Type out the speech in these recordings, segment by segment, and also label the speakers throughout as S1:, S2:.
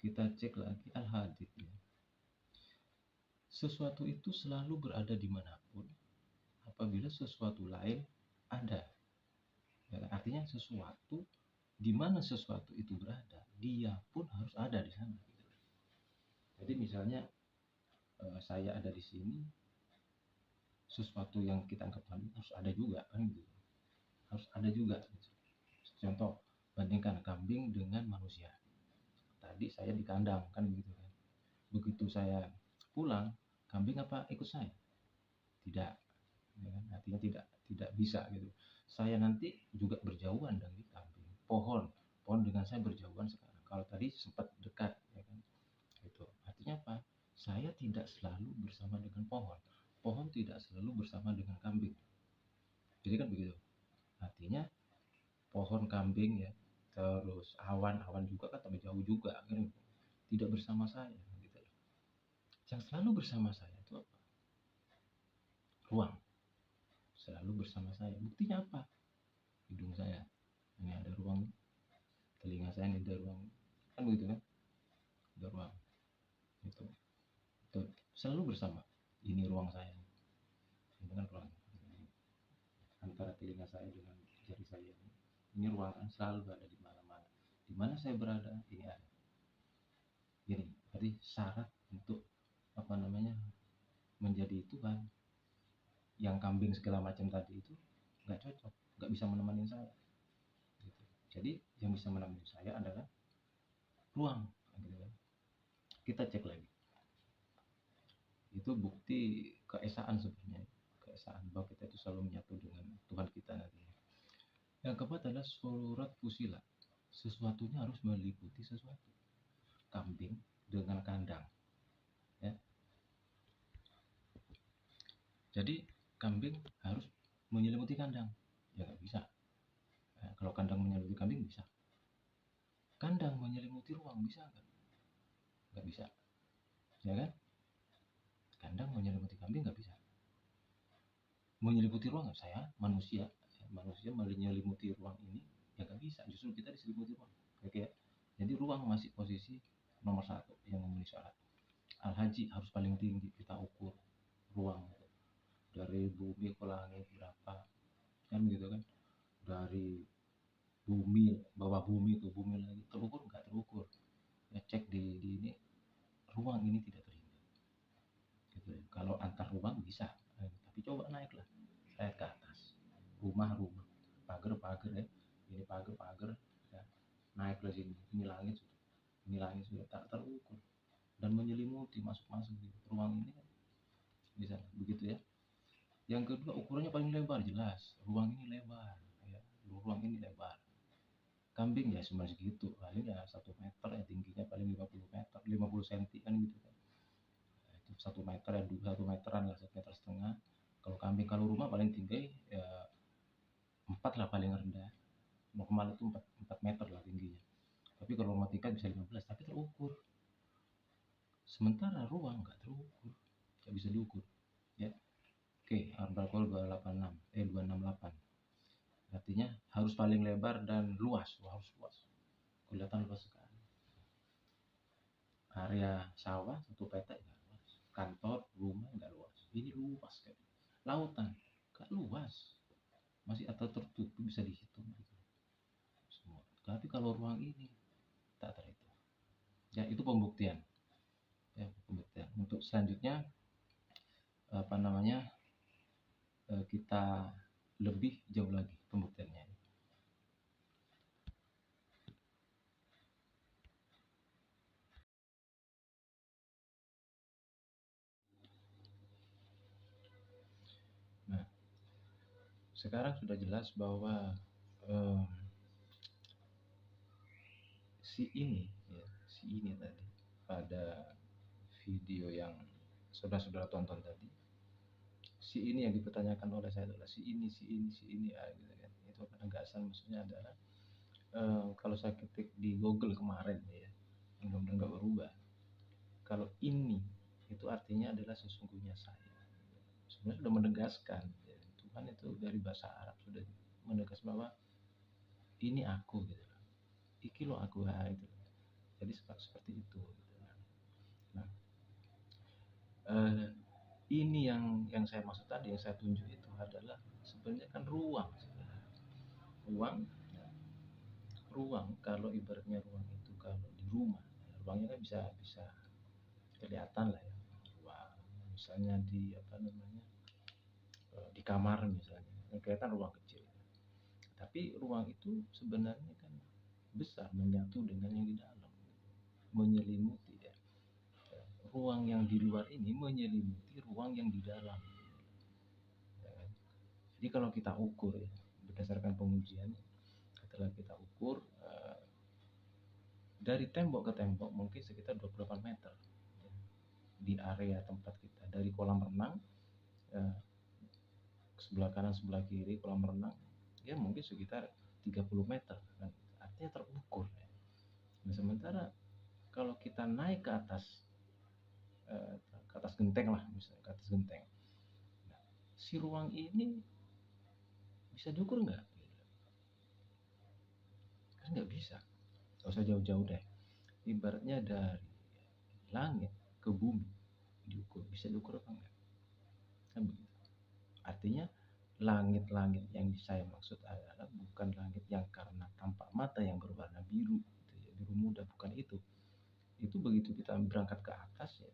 S1: kita cek lagi al-hadith ya. Sesuatu itu selalu berada dimanapun apabila sesuatu lain ada. Ya, artinya sesuatu di mana sesuatu itu berada, dia pun harus ada di sana. Jadi misalnya saya ada di sini, sesuatu yang kita anggap kambing harus ada juga kan gitu. Harus ada juga. Contoh, bandingkan kambing dengan manusia. Tadi saya di kandang kan begitu kan. Begitu saya pulang, kambing apa ikut saya? Tidak. Ya kan? Artinya tidak bisa gitu. Saya nanti juga berjauhan dengan kambing. Pohon dengan saya berjauhan sekarang. Kalau tadi sempat dekat ya kan. Itu. Artinya apa? Saya tidak selalu bersama dengan pohon. Pohon tidak selalu bersama dengan kambing. Jadi kan begitu. Artinya pohon, kambing ya, terus awan juga kan tambah jauh juga kan, tidak bersama saya gitu. Yang selalu bersama saya itu apa? Ruang. Selalu bersama saya. Buktinya apa? Hidung saya ini ada ruang, telinga saya ini ada ruang, kan begitu kan? Ada ruang itu selalu bersama. Ini ruang saya, ini kan ruang antara telinga saya dengan jari saya. Ini ruangan selalu ada di mana-mana. Di mana saya berada, ini ada. Jadi, syarat untuk menjadi Tuhan. Yang kambing segala macam tadi itu nggak cocok, nggak bisa menemani saya. Gitu. Jadi, yang bisa menemani saya adalah ruang. Gitu. Kita cek lagi. Itu bukti keesaan sebenarnya. Keesaan bahwa kita itu selalu menyatu dengan Tuhan kita nanti. Yang keempat adalah surat fusilat. Sesuatunya harus meliputi sesuatu. Kambing dengan kandang. Ya. Jadi kambing harus menyelimuti kandang. Ya nggak bisa. Nah, kalau kandang menyelimuti kambing bisa. Kandang menyelimuti ruang bisa nggak? Nggak bisa. Ya kan? Kandang menyelimuti kambing nggak bisa. Menyelimuti ruang saya manusia menyelimuti ruang ini ya nggak bisa, justru kita diselimuti ruang. Oke. Jadi ruang masih posisi nomor 1 yang memenuhi syarat. Al-Haji harus paling tinggi kita ukur ruang dari bumi ke langit berapa kan gitu kan, dari bumi bawah bumi ke bumi lagi terukur nggak terukur ya, cek di ini ruang ini tidak terhingga gitu ya. Kalau antar ruang bisa tapi coba naiklah saya ke atas rumah pagar ya, ini pagar ya, naik ke sini, ini langit sudah tak terukur dan menyelimuti masuk gitu. Ruang ini bisa begitu ya. Yang kedua ukurannya paling lebar, jelas ruang ini lebar ya, ruang ini lebar. Kambing ya cuma segitu, paling ya 1 meter ya, tingginya paling 50 meter 50 cm kan gitu kan. Itu 1 meter ya, 1 meteran lah, 1,5 meter. Kalau kambing, kalau rumah paling tinggi ya 4 lah paling rendah, normal itu 4 meter lah tingginya. Tapi kalau rumah tingkat bisa 15, tapi terukur. Sementara ruang nggak terukur, nggak bisa diukur ya. Oke, Arbal 268 artinya harus paling lebar dan luas, harus luas, kelihatan luas sekali. Area sawah 1 peta nggak luas, kantor rumah nggak luas, ini luas kan. Lautan nggak luas, masih atau tertutup bisa dihitung gitu semua. Tapi kalau ruang ini tak terhitung ya. Itu pembuktian ya, pembuktian. Untuk selanjutnya kita lebih jauh lagi pembuktiannya. Nah, sekarang sudah jelas bahwa si ini tadi pada video yang saudara tonton tadi, si ini yang dipertanyakan oleh saya adalah si ini ya, gitu kan. Itu penegasan, maksudnya adalah kalau saya ketik di Google kemarin ya, mudah-mudahan nggak berubah. Kalau ini itu artinya adalah sesungguhnya saya. Sebenarnya sudah menegaskan ya, Tuhan itu dari bahasa Arab sudah menegaskan bahwa ini aku gitu. Iki lo aku itu. Jadi seperti itu gitu. Nah, eh, ini yang saya maksud tadi, yang saya tunjuk itu adalah sebenarnya kan ruang sebenarnya. Ruang, ya, ruang kalau ibaratnya ruang itu kalau di rumah, ruangnya kan bisa bisa kelihatan lah ya. Ruang misalnya di apa namanya, di kamar misalnya, kelihatan ruang kecil. Tapi ruang itu sebenarnya kan besar, menyatu dengan yang di dalam, menyelimuti ya. Ruang yang di luar ini menyelimuti ruang yang di dalam. Ya kan? Jadi kalau kita ukur ya, berdasarkan pengujian, setelah kita ukur dari tembok ke tembok mungkin sekitar 28 meter ya, di area tempat kita, dari kolam renang sebelah kanan sebelah kiri kolam renang ya mungkin sekitar 30 meter kan? Artinya terukur ya. Nah, sementara kalau kita naik ke atas genteng lah, misalnya ke atas genteng, nah, si ruang ini bisa diukur nggak? Kan nggak bisa. Nggak usah jauh-jauh deh, ibaratnya dari langit ke bumi diukur, bisa diukur apa enggak? Kan begitu. Artinya langit-langit yang saya maksud adalah bukan langit yang karena tampak mata yang berwarna biru gitu ya, biru muda, bukan itu. Itu begitu kita berangkat ke atas ya,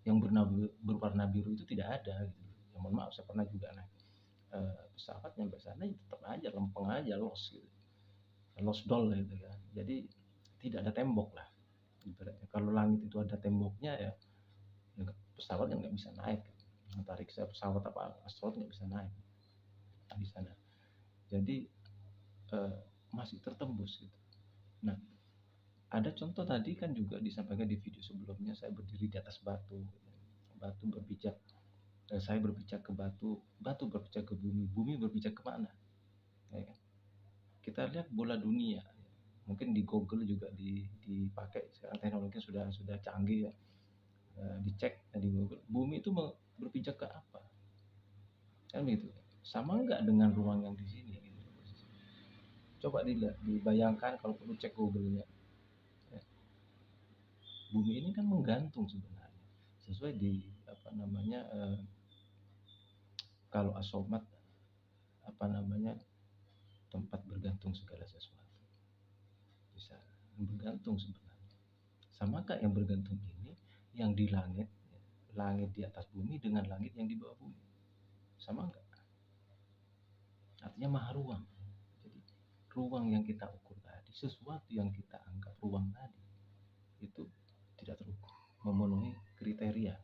S1: yang berwarna biru itu tidak ada gitu. Ya, mohon maaf, saya pernah juga naik pesawat nyampe sana ya tetap aja lempeng aja, los gitu, los dol gitu kan. Jadi tidak ada tembok lah ibaratnya. Kalau langit itu ada temboknya ya, pesawat yang nggak bisa naik, tarik saya pesawat apa astronot nggak bisa naik di sana. Jadi masih tertembus gitu. Nah, ada contoh tadi kan juga disampaikan di video sebelumnya, saya berdiri di atas batu, batu berpijak, saya berpijak ke batu, batu berpijak ke bumi, bumi berpijak kemana? Ya kan? Kita lihat bola dunia, mungkin di Google juga dipakai sekarang, teknologi sudah canggih ya. Dicek di Google, bumi itu berpijak ke apa? Kan begitu. Sama enggak dengan ruang yang di sini gitu. Coba dilihat, dibayangkan kalau perlu cek Google-nya. Ya. Bumi ini kan menggantung sebenarnya. Sesuai di apa namanya, kalau asomat apa namanya, tempat bergantung segala sesuatu. Bisa bergantung sebenarnya. Samakah yang bergantung ini yang di langit, langit di atas bumi dengan langit yang di bawah bumi? Sama enggak? Artinya maha ruang. Jadi ruang yang kita ukur tadi, sesuatu yang kita anggap ruang tadi, itu tidak terukur, memenuhi kriteria.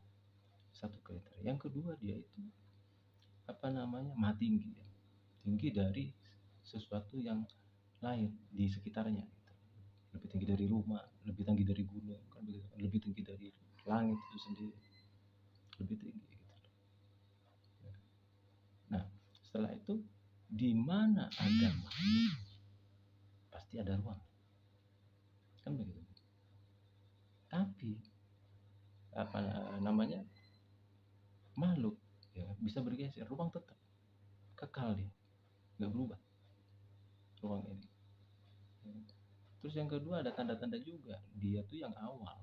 S1: Satu kriteria. Yang kedua, dia itu apa namanya, maha tinggi ya. Tinggi dari sesuatu yang lain di sekitarnya gitu. Lebih tinggi dari rumah, lebih tinggi dari gunung kan begitu, lebih tinggi dari langit itu sendiri, lebih tinggi gitu. Nah, setelah itu di mana ada makhluk pasti ada ruang, kan begitu. Tapi apa namanya, makhluk ya bisa bergeser, ruang tetap kekal, dia nggak berubah ruang ini. Terus yang kedua ada tanda-tanda juga, dia tuh yang awal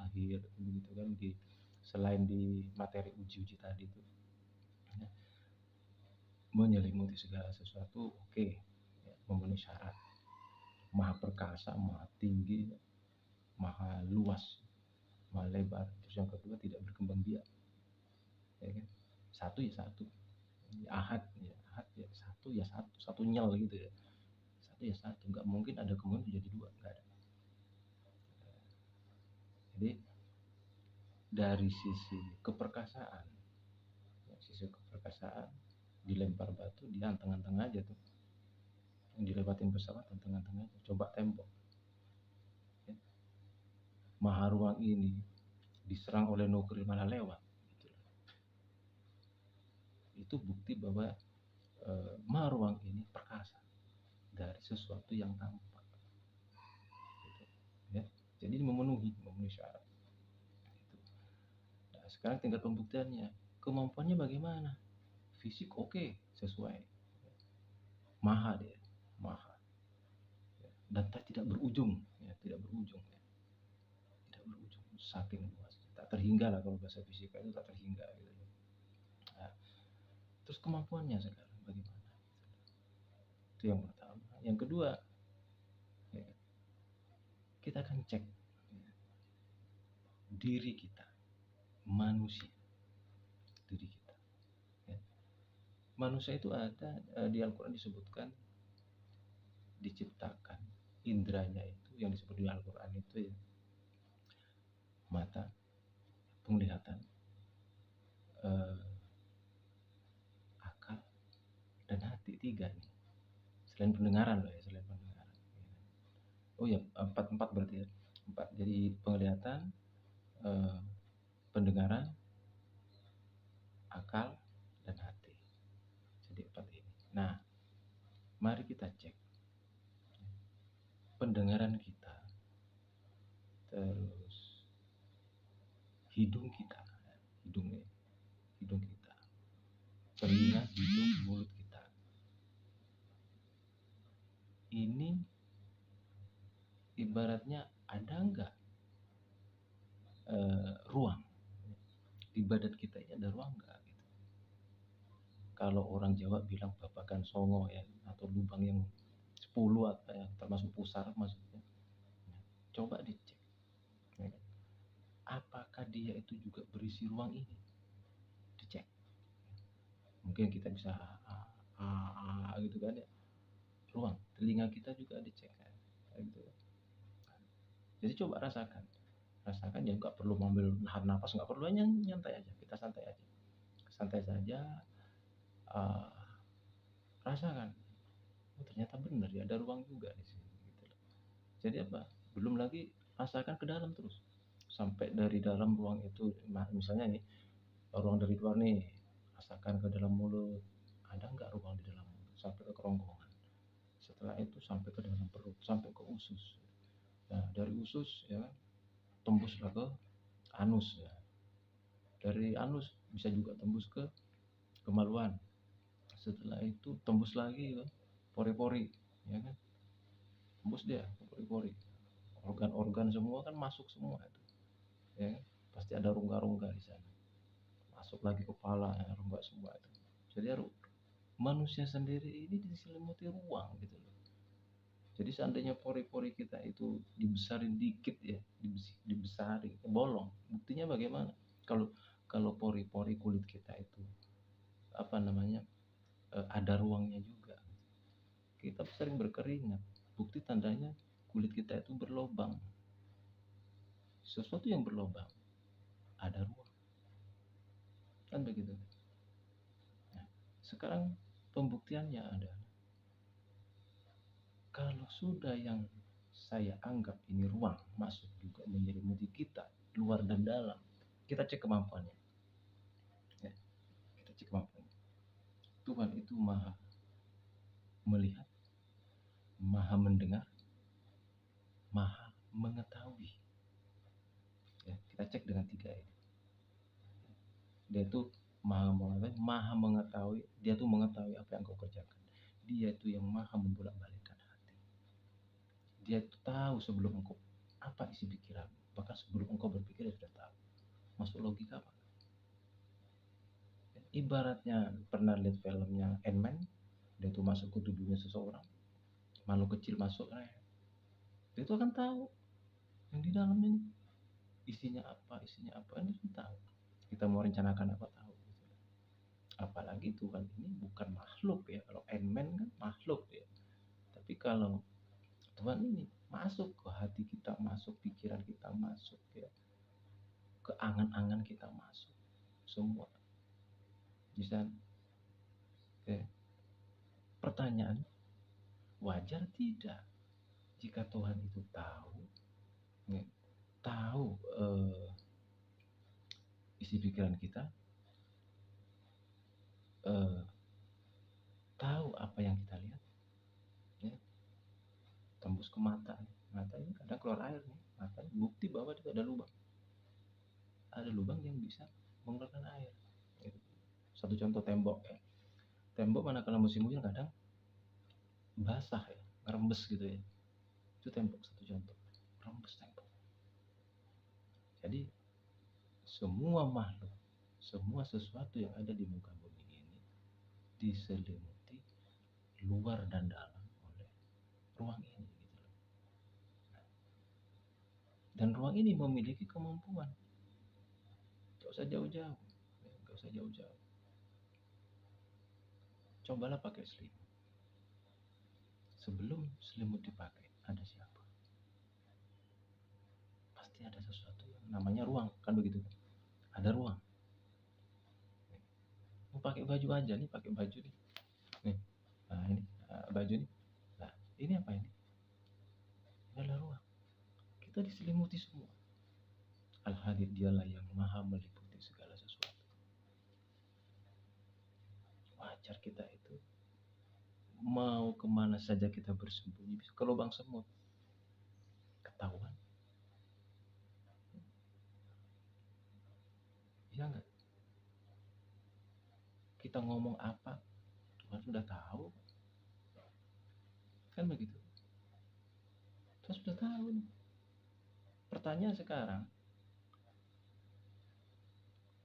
S1: akhir begitu kan, di selain di materi uji tadi itu ya, menyelimuti segala sesuatu, oke, ya, memenuhi syarat, maha perkasa, maha tinggi, maha luas, maha lebar. Terus yang kedua tidak berkembang biak, ya kan? Satu ya satu, ahad ya satu ya satu, satu nyel gitu ya, satu ya satu, nggak mungkin ada kemudian jadi dua, nggak ada. Jadi dari sisi keperkasaan ya, sisi keperkasaan, dilempar batu dia anteng-anteng aja tuh, yang dilewatin pesawat anteng-anteng aja, coba tembok ya. Maha ruang ini diserang oleh nuklir malah lewat gitu. Itu bukti bahwa maha ruang ini perkasa dari sesuatu yang tampak gitu, ya. Jadi memenuhi syarat gitu. Nah, sekarang tinggal pembuktiannya, kemampuannya bagaimana. Fisik oke, sesuai, maha dia, maha ya. Dan tidak berujung ya, tidak berujung ya, tidak berujung, saking luasnya, tak terhingga lah, kalau bahasa fisika itu tak terhingga gitu. Nah, terus kemampuannya sekarang bagaimana? Itu yang pertama. Yang kedua, ya, kita akan cek ya, diri kita, manusia, diri kita. Ya. Manusia itu ada di Al-Quran disebutkan diciptakan indranya itu yang disebut di Al-Quran itu ya, mata, penglihatan, akal, dan hati, tiga nih. Selain pendengaran loh ya, selain pendengaran. Oh ya, empat berarti ya. Empat. Jadi penglihatan, pendengaran, akal, dan hati. Jadi empat ini. Nah, mari kita cek pendengaran kita, terus hidung kita, hidung kita, telinga, hidung, mulut kita. Ini ibaratnya ada enggak ruang di badan kita ini, ada ruang enggak gitu. Kalau orang Jawa bilang babakan songo ya, atau lubang yang 10 atau ya, termasuk pusar maksudnya. Coba dicek ya, apakah dia itu juga berisi ruang ini, dicek. Mungkin kita bisa gitu kan ya, ruang telinga kita juga dicek kan, gitu. Jadi coba rasakan ya, nggak perlu mengambil nahan nafas, nggak perlu, nyantai aja, kita santai saja, rasakan, oh ternyata benar ya, ada ruang juga di sini gitu. Jadi apa, belum lagi rasakan ke dalam terus, sampai dari dalam ruang itu, misalnya nih ruang dari luar nih, rasakan ke dalam mulut, ada nggak ruang di dalam mulut, sampai ke kerongkongan, setelah itu sampai ke dalam perut, sampai ke usus. Nah, dari usus ya kan, tembuslah ke anus ya. Dari anus bisa juga tembus ke kemaluan. Setelah itu tembus lagi ke pori-pori, ya kan? Tembus dia ke pori-pori. Organ-organ semua kan masuk semua itu. Ya kan? Pasti ada rongga-rongga di sana. Masuk lagi kepala, ya, rongga semua itu. Jadi manusia sendiri ini diselimuti ruang gitu loh. Jadi seandainya pori-pori kita itu dibesarin dikit ya, dibesarin, bolong. Buktinya bagaimana? Kalau pori-pori kulit kita itu apa namanya, ada ruangnya juga. Kita sering berkeringat. Bukti tandanya kulit kita itu berlobang. Sesuatu yang berlobang ada ruang. Kan begitu. Nah, sekarang pembuktiannya adalah kalau sudah yang saya anggap ini ruang masuk juga menyelimuti kita, luar dan dalam, kita cek kemampuannya ya, kita cek kemampuannya. Tuhan itu maha melihat, maha mendengar, maha mengetahui ya, kita cek dengan tiga ini. Dia itu maha mengetahui, dia tuh mengetahui apa yang kau kerjakan. Dia itu yang maha membolak-balikkan hati. Dia itu tahu sebelum engkau apa isi pikiran, bahkan sebelum engkau berpikir dia sudah tahu. Masuk logika apa? Ibaratnya pernah lihat filmnya Ant-Man, dia itu masuk ke tubuhnya seseorang, makhluk kecil masuk, dia itu akan tahu yang di dalam ini isinya apa, ini tahu. Kita mau rencanakan apa tahu. Apalagi Tuhan ini bukan makhluk ya, kalau Ant-Man kan makhluk ya. Tapi kalau Tuhan ini masuk ke hati kita, masuk pikiran kita, masuk ya, ke angan-angan kita masuk, semua. Bisa ya. Pertanyaan, wajar tidak jika Tuhan itu tahu ya, tahu isi pikiran kita, tahu apa yang kita lihat ya, tembus ke mata ini kadang keluar air nih, mata bukti bahwa itu ada lubang yang bisa mengeluarkan air gitu. Satu contoh tembok ya, tembok mana kalau musim hujan kadang basah ya, ngerembes gitu ya, itu tembok satu contoh. rembes tembok. Jadi semua makhluk, semua sesuatu yang ada di muka bumi ini diselimuti luar dan dalam oleh ruang ini gitu loh. Dan ruang ini memiliki kemampuan. Gak usah jauh-jauh. Gak usah jauh-jauh. Cobalah pakai selimut. Sebelum selimut dipakai, ada siapa? Pasti ada sesuatu yang namanya ruang, kan begitu? Ada ruang. Mau pakai baju aja nih, pakai baju nih. Nih, nah ini baju nih. Nah, ini apa ini? Ini adalah ruang. Kita diselimuti semua. Al-Hadid, dialah yang maha meliputi segala sesuatu. Wajar kita itu mau kemana saja kita bersembunyi, bisa ke lubang semut, ketahuan. Iya enggak? Kita ngomong apa, Tuhan sudah tahu. Kan begitu? Tuhan sudah tahu. Pertanyaan sekarang,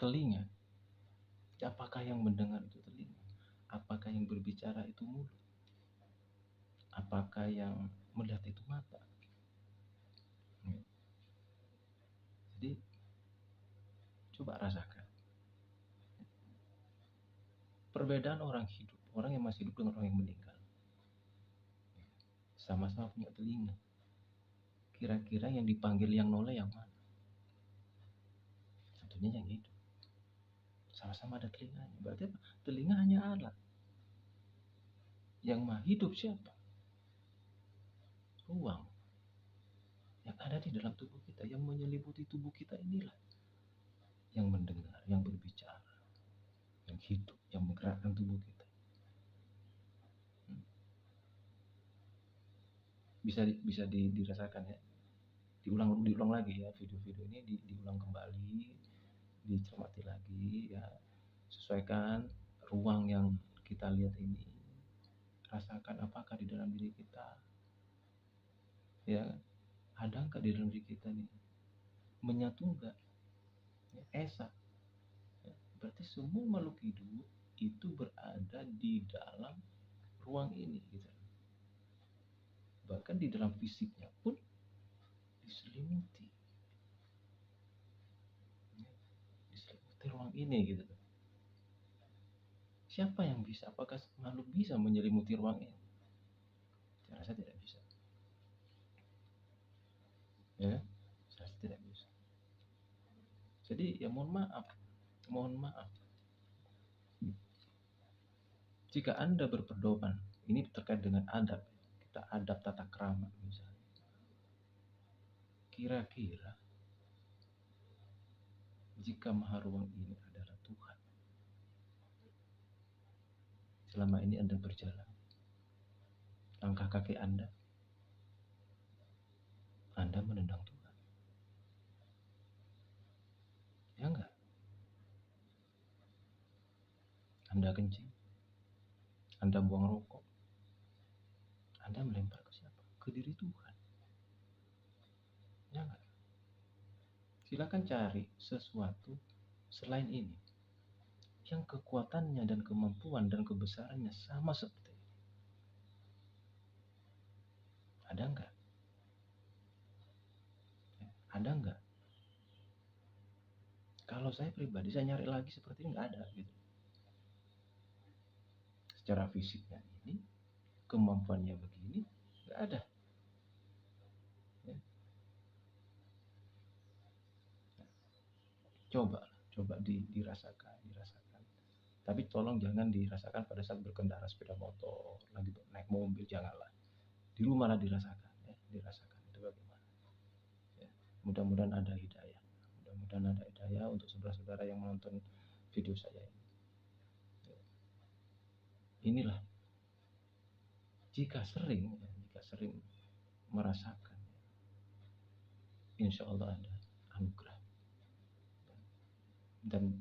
S1: telinga. Apakah yang mendengar itu telinga? Apakah yang berbicara itu mulut? Apakah yang melihat itu mata? Jadi coba rasakan perbedaan orang hidup, orang yang masih hidup dengan orang yang meninggal. Sama-sama punya telinga. Kira-kira yang dipanggil yang noleh yang mana? Tentunya yang hidup. Sama-sama ada telinganya. Berarti apa? Telinga hanya alat. Yang maha hidup siapa? Ruang yang ada di dalam tubuh kita, yang menyelimuti tubuh kita inilah yang mendengar, yang berbicara, yang hidup, yang menggerakkan tubuh kita. Bisa dirasakan ya. Diulang lagi ya, video-video ini diulang kembali, dicermati lagi ya. Sesuaikan ruang yang kita lihat ini. Rasakan apakah di dalam diri kita, ya, ada nggak di dalam diri kita nih, menyatu nggak, ya, esa. Ya, berarti semua makhluk hidup itu berada di dalam ruang ini gitu. Bahkan di dalam fisiknya pun diselimuti, ya, diselimuti ruang ini gitu. Siapa yang bisa? Apakah makhluk bisa menyelimuti ruang ini? Saya rasa tidak bisa. Ya, saya rasa tidak bisa. Jadi ya mohon maaf. Jika Anda berpedoman, ini terkait dengan adab, kita adab tata krama misalnya. Kira-kira jika maha ruang ini adalah Tuhan, selama ini Anda berjalan, langkah kaki Anda menendang Tuhan. Ya enggak? Anda kencing, Anda buang rokok, Anda melempar ke siapa? Ke diri Tuhan. Ya enggak? Silakan cari sesuatu selain ini yang kekuatannya dan kemampuan dan kebesarannya sama seperti ini. Ada enggak? Ada enggak? Kalau saya pribadi, saya nyari lagi seperti ini enggak ada gitu. Secara fisiknya ini, kemampuannya begini, enggak ada. Ya. Coba dirasakan. Tapi tolong jangan dirasakan pada saat berkendara sepeda motor, lagi naik mobil, janganlah. Di rumah lah dirasakan, ya, dirasakan itu bagaimana. Ya. Mudah-mudahan ada hidayah. Untuk saudara-saudara yang menonton video saya ini. Ya. Inilah jika sering merasakan, insya Allah ada anugerah. Dan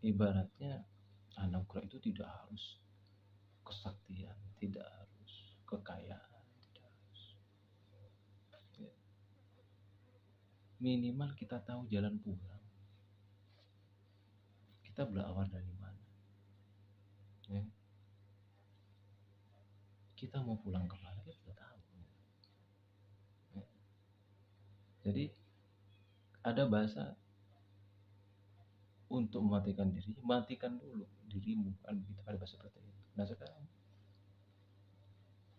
S1: ibaratnya anugerah itu tidak harus kesaktian, tidak harus kekayaan, tidak harus. Ya. minimal kita tahu jalan pulang, kita berawal dari mana, ya. Kita mau pulang kemana kita sudah tahu, ya. Jadi ada bahasa untuk mematikan diri, matikan dulu dirimu, kan begitu, ada bahasa seperti itu. Nah sekarang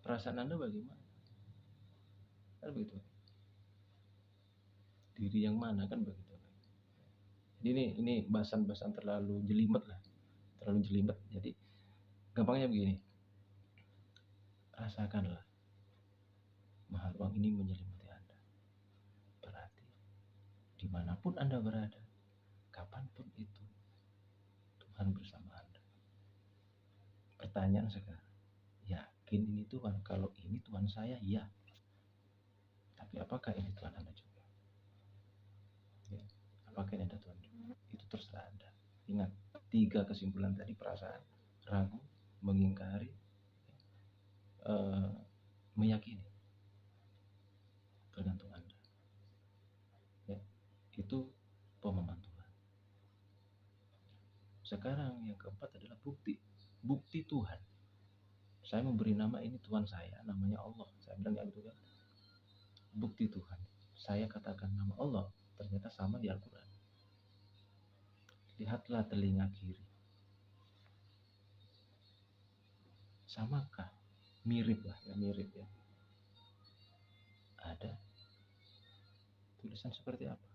S1: perasaan Anda bagaimana, kan begitu, diri yang mana, kan begitu. Jadi ini bahasan-bahasan terlalu jelimet lah, terlalu jelimet. Jadi gampangnya begini, rasakanlah mahal uang ini menyelimuti Anda. Berarti dimanapun Anda berada, kapanpun itu, Tuhan bersama Anda. Pertanyaan sekarang, yakin ini Tuhan? Kalau ini Tuhan saya, ya. Tapi apakah ini Tuhan Anda juga? Ya. Apakah ini ada Tuhan juga? Itu terserah Anda. Ingat, 3 kesimpulan tadi: perasaan, ragu, mengingkari, meyakini. Tergantung Anda. Ya. Itu pemahaman Tuhan. Sekarang yang keempat adalah bukti. Bukti Tuhan. Saya memberi nama ini Tuhan saya, namanya Allah. Saya bilang ya gitu kan. Bukti Tuhan. Saya katakan nama Allah, ternyata sama di Al-Quran. Lihatlah telinga kiri. Samakah? Mirip lah ya, mirip ya. Ada tulisan seperti apa?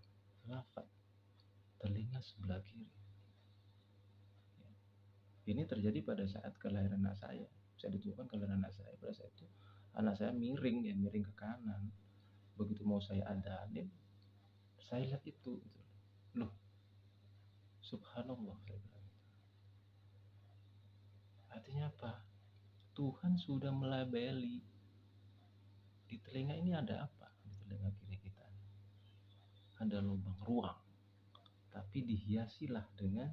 S1: Lafaz. Telinga sebelah kiri. Ini terjadi pada saat kelahiran anak saya. Saya ditunjukkan kelahiran anak saya. Pada saat itu anak saya miring, ya miring ke kanan. Begitu mau saya adanin, saya lihat itu. Loh, subhanallah, saya bilang. Artinya apa? Tuhan sudah melabeli di telinga ini ada apa? Di telinga kiri kita ada lubang ruang, tapi dihiasilah dengan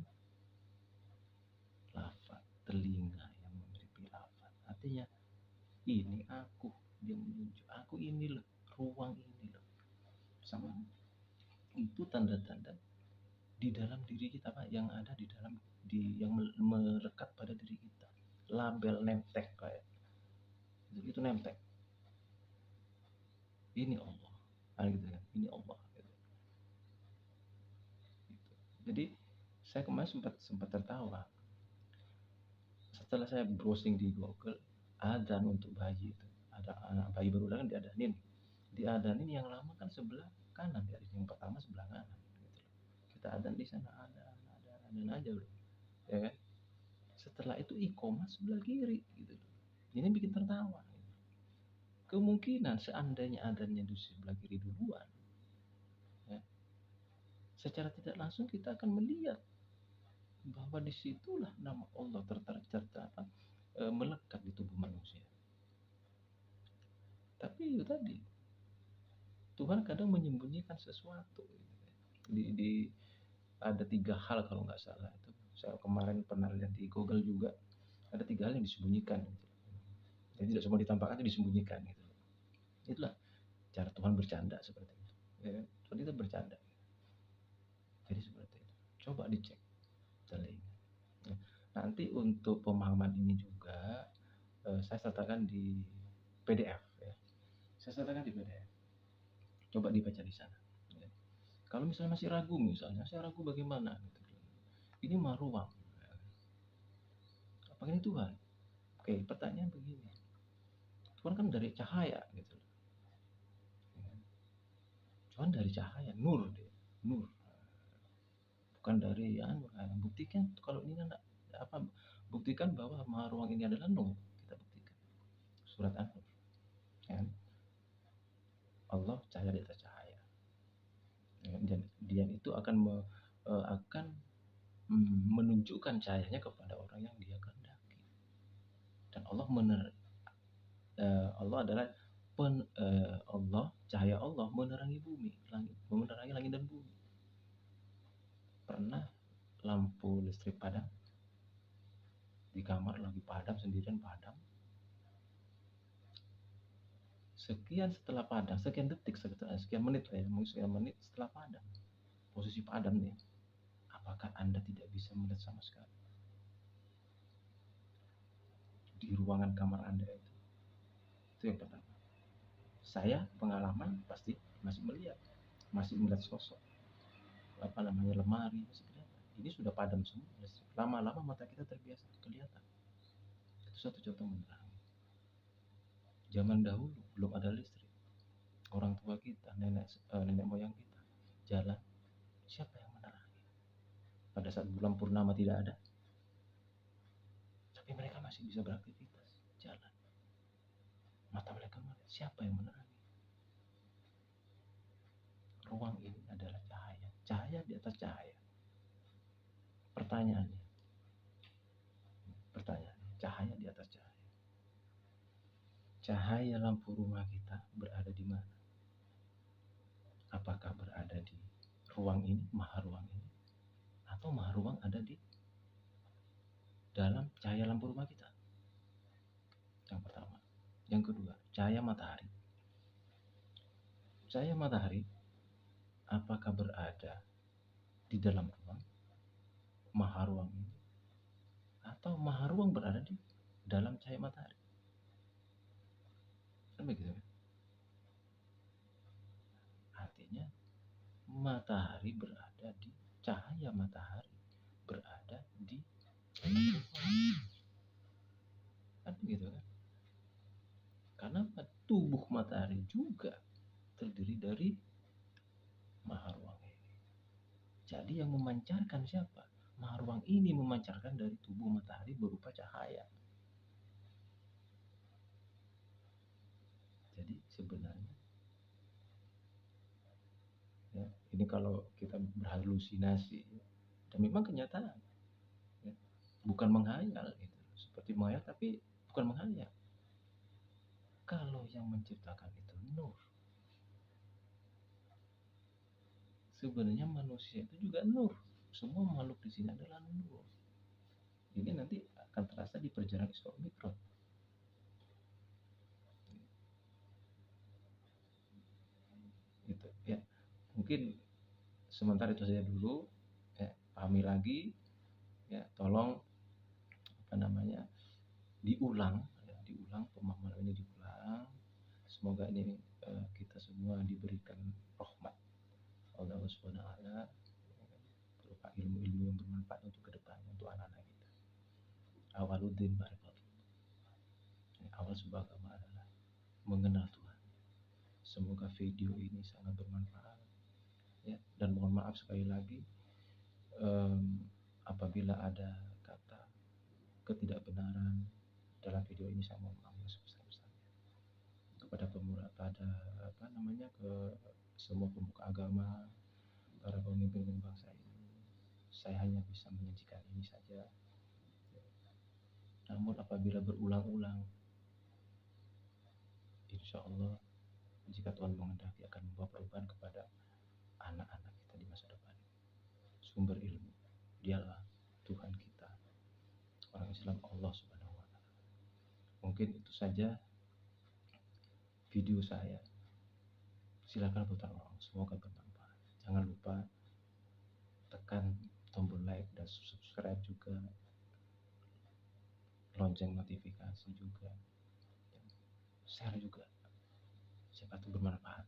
S1: lafaz telinga yang memiliki lafaz. Artinya ini aku, dia menunjuk aku, ini loh ruang ini loh. Sama itu tanda-tanda di dalam diri kita, Pak, yang ada di dalam yang melekat pada diri kita. Label nemtek kayak itu nemtek. Ini Allah, gitu kan? Ini Allah. Gitu. Jadi saya kemarin sempat tertawa setelah saya browsing di Google, adzan untuk bayi itu, ada anak bayi baru lahir diadanin yang lama kan sebelah kanan, dari yang pertama sebelah kanan gitu. Kita adzan di sana ada aja loh, ya kan. Setelah itu iqomah sebelah kiri gitu. Ini bikin tertawa. Kemungkinan seandainya adanya di sebelah kiri duluan, ya, secara tidak langsung kita akan melihat bahwa disitulah nama Allah tercatat melekat di tubuh manusia. Tapi itu tadi, Tuhan kadang menyembunyikan sesuatu. Di ada 3 hal kalau nggak salah itu. Saya kemarin pernah lihat di Google juga, ada 3 hal yang disembunyikan. Gitu. Jadi tidak semua ditampakkan, itu disembunyikan. Gitu. Itulah cara Tuhan bercanda seperti itu. Ya, Tuhan itu bercanda. Jadi seperti itu. Coba dicek telinga. Ya. Nanti untuk pemahaman ini juga saya sertakan di PDF. Ya. Saya sertakan di PDF. Coba dibaca di sana. Ya. Kalau misalnya masih ragu, saya ragu bagaimana? Gitu. Ini mah ruang. Apa ini Tuhan? Oke, pertanyaan begini. Tuhan kan dari cahaya gitu. Tuhan dari cahaya, nur dia, nur. Bukan dari buktikan kalau ini kan apa? Buktikan bahwa maha ruang ini adalah nur. Kita buktikan. Surat An-Nur. Kan? Allah cahaya di atas cahaya. Dan dia itu akan menunjukkan cahayanya kepada orang yang dia kehendaki. Dan Allah Allah adalah Allah, cahaya Allah menerangi bumi, menerangi langit dan bumi. Pernah lampu listrik padam di kamar, lagi padam, sendirian padam, sekian setelah padam, sekian detik, sekian menit lah ya, mungkin sekian menit setelah padam, posisi padam nih, apakah Anda tidak bisa melihat sama sekali di ruangan kamar Anda itu? Itu yang pertama. Saya pengalaman pasti masih melihat sosok lemari masih kelihatan. Ini sudah padam semua, lama-lama mata kita terbiasa kelihatan. Itu satu contoh menerangi. Zaman dahulu belum ada listrik, orang tua kita, nenek moyang kita jalan, siapa yang menerangi? Pada saat bulan purnama tidak ada, tapi mereka masih bisa beraktivitas jalan. Mata mereka melihat, siapa yang menerangi? Ruang ini adalah cahaya di atas cahaya. Pertanyaannya, cahaya di atas cahaya. Cahaya lampu rumah kita berada di mana? Apakah berada di ruang ini, maha ruang ini, atau maha ruang ada di dalam cahaya lampu rumah kita? Yang pertama. Yang kedua, cahaya matahari. Cahaya matahari apakah berada di dalam ruang, maha ruang ini, atau maha ruang berada di dalam cahaya matahari? Kan begitu kan? Artinya matahari berada di cahaya matahari berada di dalam ruang. Kan begitu kan? Karena tubuh matahari juga terdiri dari maha ruang ini. Jadi yang memancarkan siapa? Maha ruang ini memancarkan dari tubuh matahari berupa cahaya. Jadi sebenarnya ya, ini kalau kita berhalusinasi ya, dan memang kenyataan ya, bukan menghayal gitu. Seperti menghayal tapi bukan menghayal. Kalau yang menciptakan itu nur, sebenarnya manusia itu juga nur. Semua makhluk di sini adalah nur. Ini nanti akan terasa di perjalanan Isra Mi'raj. Gitu ya. Mungkin sementara itu saja dulu ya, pahami lagi ya, tolong diulang ya, pemahaman ini diulang. Semoga ini kita semua diberikan rahmat Allah Subhanahu wa taala berupa ilmu-ilmu yang bermanfaat untuk kedepannya, untuk anak-anak kita. Awaluddin barakatuh. Awal sebuah agama adalah mengenal Tuhan. Semoga video ini sangat bermanfaat ya, dan mohon maaf sekali lagi apabila ada kata ketidakbenaran dalam video ini, saya mohon maaf sebesar-besarnya kepada ke semua pemuka agama, para pemimpin bangsa ini. Saya hanya bisa menyajikan ini saja. Namun apabila berulang-ulang, insya Allah jika Tuhan menghendaki akan membawa perubahan kepada anak-anak kita di masa depan. Sumber ilmu dialah Tuhan kita, orang Islam, Allah Subhanahu wa taala. Mungkin itu saja video saya. Silakan putar ulang, semoga bermanfaat. Jangan lupa tekan tombol like dan subscribe juga, lonceng notifikasi juga, share juga, siapa tahu bermanfaat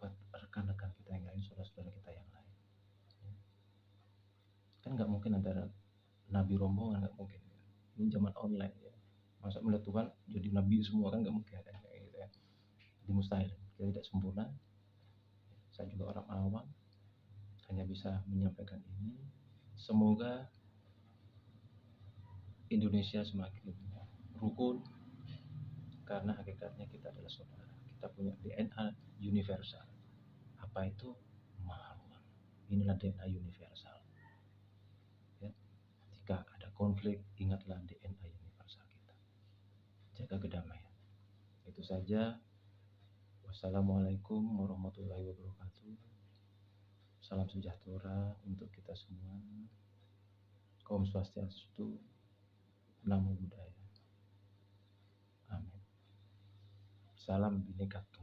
S1: buat rekan-rekan kita yang lain, saudara-saudara kita yang lain. Kan nggak mungkin ada nabi rombongan, nggak mungkin. Ini zaman online ya, masa melihat Tuhan jadi nabi semua, kan nggak mungkin ada gitu ya. Jadi mustahil, kita tidak sempurna. Saya juga orang awam, hanya bisa menyampaikan ini. Semoga Indonesia semakin rukun, karena hakikatnya kita adalah saudara. Kita punya DNA universal. Apa itu? Maha ruang. Inilah DNA universal ya. Jika ada konflik, ingatlah DNA universal kita. Jaga kedamaian. Itu saja. Wassalamualaikum warahmatullahi wabarakatuh. Salam sejahtera untuk kita semua. Om Swastiastu, Namo Buddhaya. Amin. Salam Bhinneka Tunggal.